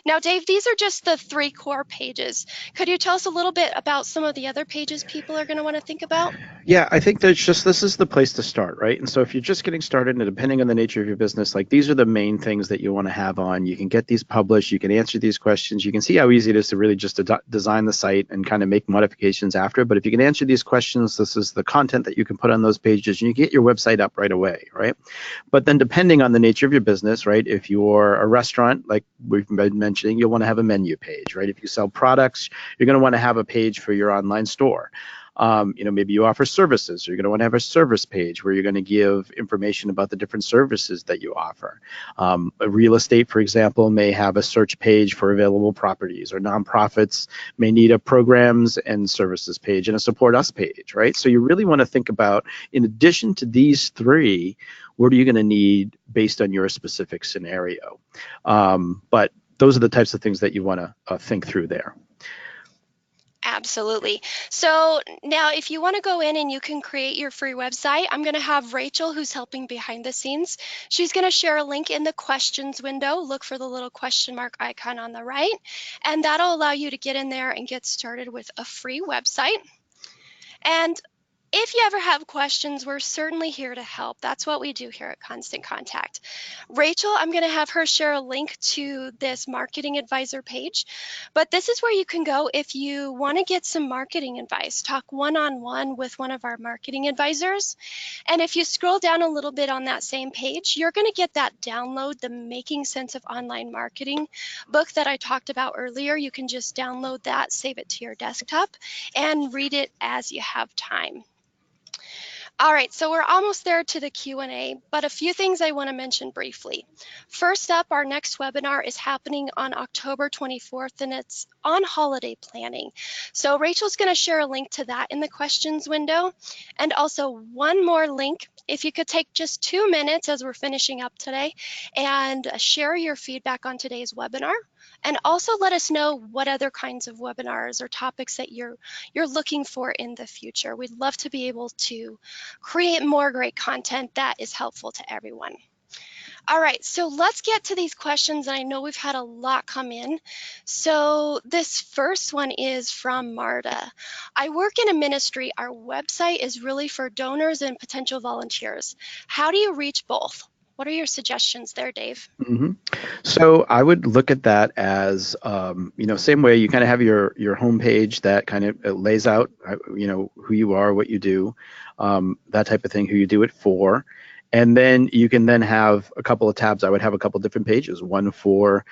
Now, Dave, these are just the 3 core pages. Could you tell us a little bit about some of the other pages people are going to want to think about? Yeah, I think that's just this is the place to start, right? And so if you're just getting started, and depending on the nature of your business, like these are the main things that you want to have on. You can get these published, you can answer these questions, you can see how easy it is to really just design the site and kind of make modifications after. But if you can answer these questions, this is the content that you can put on those pages, and you can get your website up right away, right? But then depending on the nature of your business, right? If you're a restaurant, like we've been mentioning, you'll want to have a menu page, right? If you sell products, you're going to want to have a page for your online store. Maybe you offer services. You're going to want to have a service page where you're going to give information about the different services that you offer. A real estate, for example, may have a search page for available properties, or nonprofits may need a programs and services page and a support us page, right? So you really want to think about, in addition to these 3, what are you going to need based on your specific scenario? But those are the types of things that you want to think through there. Absolutely. So now if you want to go in and you can create your free website, I'm going to have Rachel, who's helping behind the scenes. She's going to share a link in the questions window. Look for the little question mark icon on the right, and that'll allow you to get in there and get started with a free website. And if you ever have questions, we're certainly here to help. That's what we do here at Constant Contact. Rachel, I'm going to have her share a link to this marketing advisor page, but this is where you can go if you want to get some marketing advice, talk one-on-one with one of our marketing advisors. And if you scroll down a little bit on that same page, you're going to get that download, the Making Sense of Online Marketing book that I talked about earlier. You can just download that, save it to your desktop, and read it as you have time. All right, so we're almost there to the Q&A, but a few things I want to mention briefly. First up, our next webinar is happening on October 24th, and it's on holiday planning. So Rachel's going to share a link to that in the questions window. And also one more link, if you could take just 2 minutes as we're finishing up today and share your feedback on today's webinar. And also let us know what other kinds of webinars or topics that you're looking for in the future. We'd love to be able to create more great content that is helpful to everyone. All right, so let's get to these questions. I know we've had a lot come in. So this first one is from Marta. I work in a ministry. Our website is really for donors and potential volunteers. How do you reach both? What are your suggestions there, Dave? Mm-hmm. So I would look at that as, same way you kind of have your homepage that kind of lays out, who you are, what you do, that type of thing, who you do it for. And then you can then have a couple of tabs. I would have a couple different pages, one for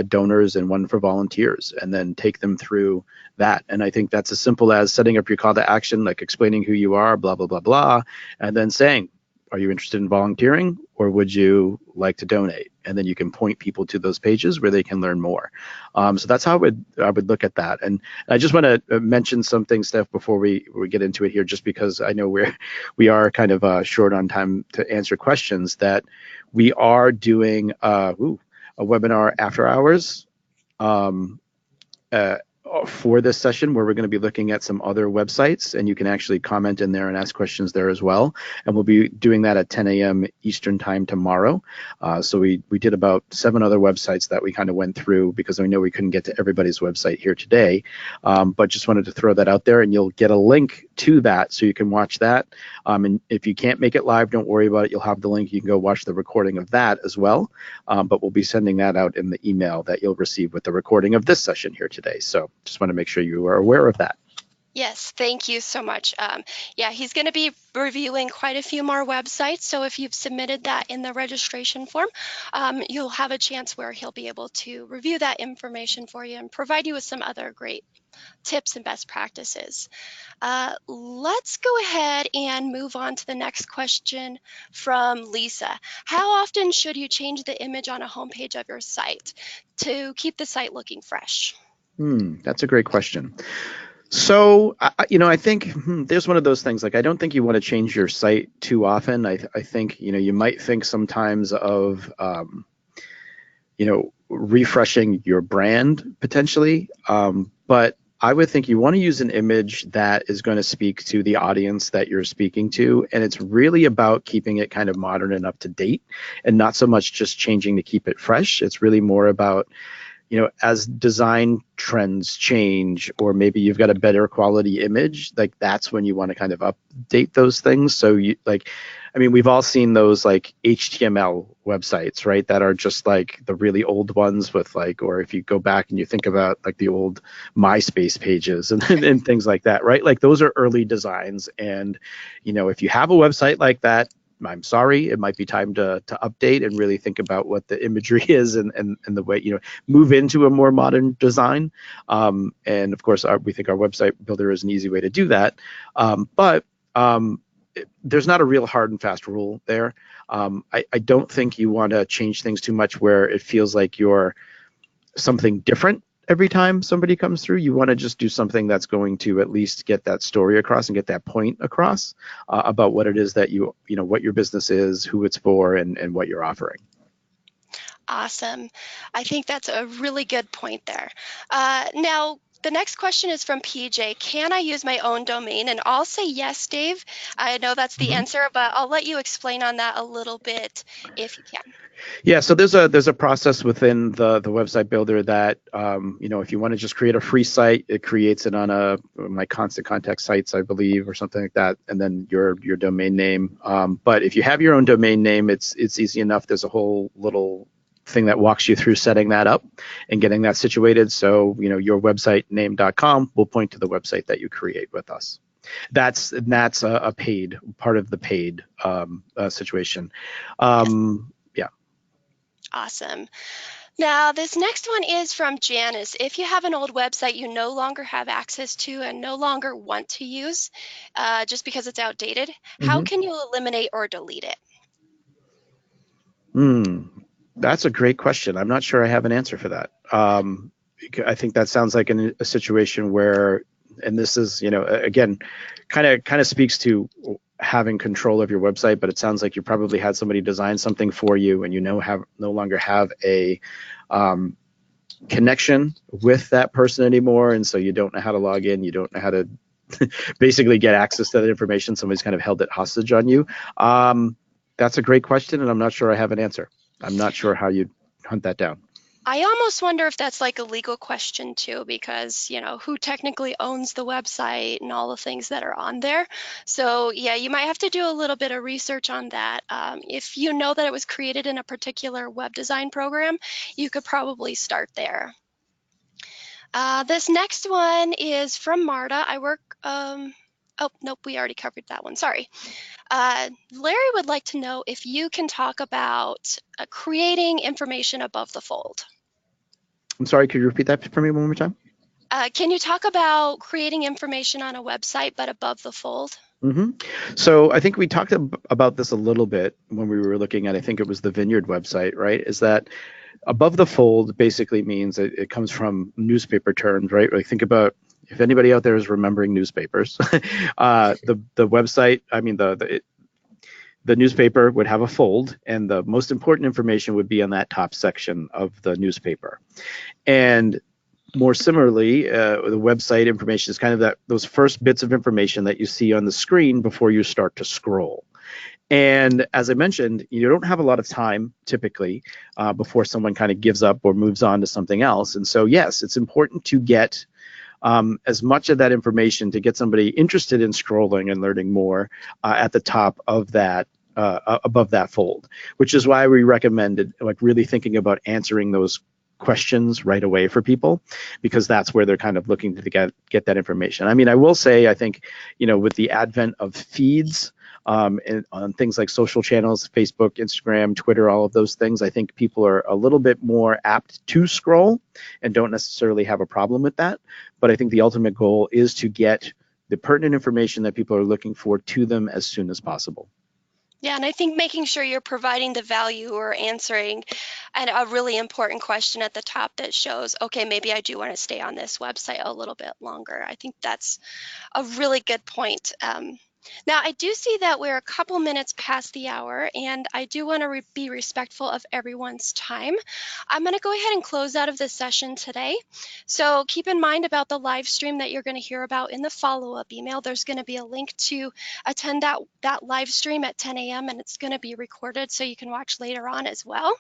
donors and one for volunteers, and then take them through that. And I think that's as simple as setting up your call to action, like explaining who you are, blah, blah, blah, blah, and then saying, are you interested in volunteering, or would you like to donate? And then you can point people to those pages where they can learn more. So that's how I would look at that. And I just want to mention some things, Steph, before we get into it here, just because I know we are kind of short on time to answer questions. That we are doing a webinar after hours. Um, uh, for this session, where we're going to be looking at some other websites, and you can actually comment in there and ask questions there as well. And we'll be doing that at 10 a.m. Eastern time tomorrow. So we did about 7 other websites that we kind of went through, because I know we couldn't get to everybody's website here today. But just wanted to throw that out there, and you'll get a link to that so you can watch that. And if you can't make it live, don't worry about it. You'll have the link. You can go watch the recording of that as well. But we'll be sending that out in the email that you'll receive with the recording of this session here today. So just want to make sure you are aware of that. Yes, thank you so much. Yeah, he's going to be reviewing quite a few more websites. So if you've submitted that in the registration form, you'll have a chance where he'll be able to review that information for you and provide you with some other great tips and best practices. Let's go ahead and move on to the next question from Lisa. How often should you change the image on a homepage of your site to keep the site looking fresh? That's a great question. So, I think there's one of those things. Like, I don't think you want to change your site too often. I think, you might think sometimes of, refreshing your brand potentially. But I would think you want to use an image that is going to speak to the audience that you're speaking to. And it's really about keeping it kind of modern and up to date, and not so much just changing to keep it fresh. It's really more about, as design trends change, or maybe you've got a better quality image, like that's when you want to kind of update those things. So we've all seen those like HTML websites, right? That are just like the really old ones with like, or if you go back and you think about like the old MySpace pages and things like that, right? Like those are early designs. And, if you have a website like that, I'm sorry, it might be time to update and really think about what the imagery is, and the way, move into a more modern design. And of course, we think our website builder is an easy way to do that. But there's not a real hard and fast rule there. I don't think you want to change things too much where it feels like you're something different every time somebody comes through. You want to just do something that's going to at least get that story across and get that point across, about what it is that what your business is, who it's for, and what you're offering. Awesome. I think that's a really good point there. Now, the next question is from PJ. Can I use my own domain? And I'll say yes, Dave. I know that's the Mhm. answer, but I'll let you explain on that a little bit if you can. Yeah, so there's a process within the website builder that, if you want to just create a free site, it creates it on my Constant Contact sites, I believe, or something like that, and then your domain name. But if you have your own domain name, it's easy enough. There's a whole little thing that walks you through setting that up and getting that situated. So, your website name.com will point to the website that you create with us. That's a paid part of the paid situation. Yes. Yeah. Awesome. Now, this next one is from Janice. If you have an old website you no longer have access to and no longer want to use, just because it's outdated, how Mhm. can you eliminate or delete it? Hmm. That's a great question. I'm not sure I have an answer for that. I think that sounds like a situation where, and this is, again, kind of speaks to having control of your website, but it sounds like you probably had somebody design something for you, and no longer have a connection with that person anymore, and so you don't know how to log in, you don't know how to basically get access to that information. Somebody's kind of held it hostage on you. That's a great question, and I'm not sure I have an answer. I'm not sure how you hunt that down. I almost wonder if that's like a legal question too, because, who technically owns the website and all the things that are on there. So, yeah, you might have to do a little bit of research on that. If you know that it was created in a particular web design program, you could probably start there. This next one is from Marta. Oh, nope, we already covered that one. Sorry. Larry would like to know if you can talk about creating information above the fold. I'm sorry, could you repeat that for me one more time? Can you talk about creating information on a website but above the fold? hmm So I think we talked about this a little bit when we were looking at, I think it was the Vineyard website, right? Is that above the fold basically means it comes from newspaper terms, right? Like think about if anybody out there is remembering newspapers, the website, I mean the newspaper would have a fold, and the most important information would be on that top section of the newspaper. And more similarly, the website information is kind of that those first bits of information that you see on the screen before you start to scroll. And as I mentioned, you don't have a lot of time typically before someone kind of gives up or moves on to something else. And so, yes, it's important to get as much of that information to get somebody interested in scrolling and learning more at the top of that. Above that fold, which is why we recommended like really thinking about answering those questions right away for people, because that's where they're kind of looking to get that information. I mean, I will say, I think, with the advent of feeds and on things like social channels, Facebook, Instagram, Twitter, all of those things, I think people are a little bit more apt to scroll and don't necessarily have a problem with that. But I think the ultimate goal is to get the pertinent information that people are looking for to them as soon as possible. Yeah, and I think making sure you're providing the value or answering a really important question at the top that shows, okay, maybe I do want to stay on this website a little bit longer. I think that's a really good point. Now, I do see that we're a couple minutes past the hour, and I do want to be respectful of everyone's time. I'm going to go ahead and close out of this session today. So keep in mind about the live stream that you're going to hear about in the follow-up email. There's going to be a link to attend that live stream at 10 a.m., and it's going to be recorded so you can watch later on as well.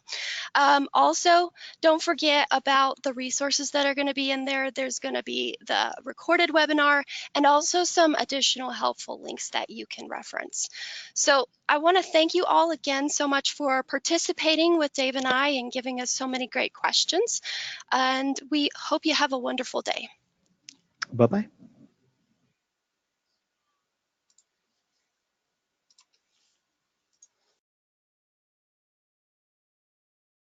Also, don't forget about the resources that are going to be in there. There's going to be the recorded webinar and also some additional helpful links that you can reference. So I want to thank you all again so much for participating with Dave and I and giving us so many great questions. And we hope you have a wonderful day. Bye bye.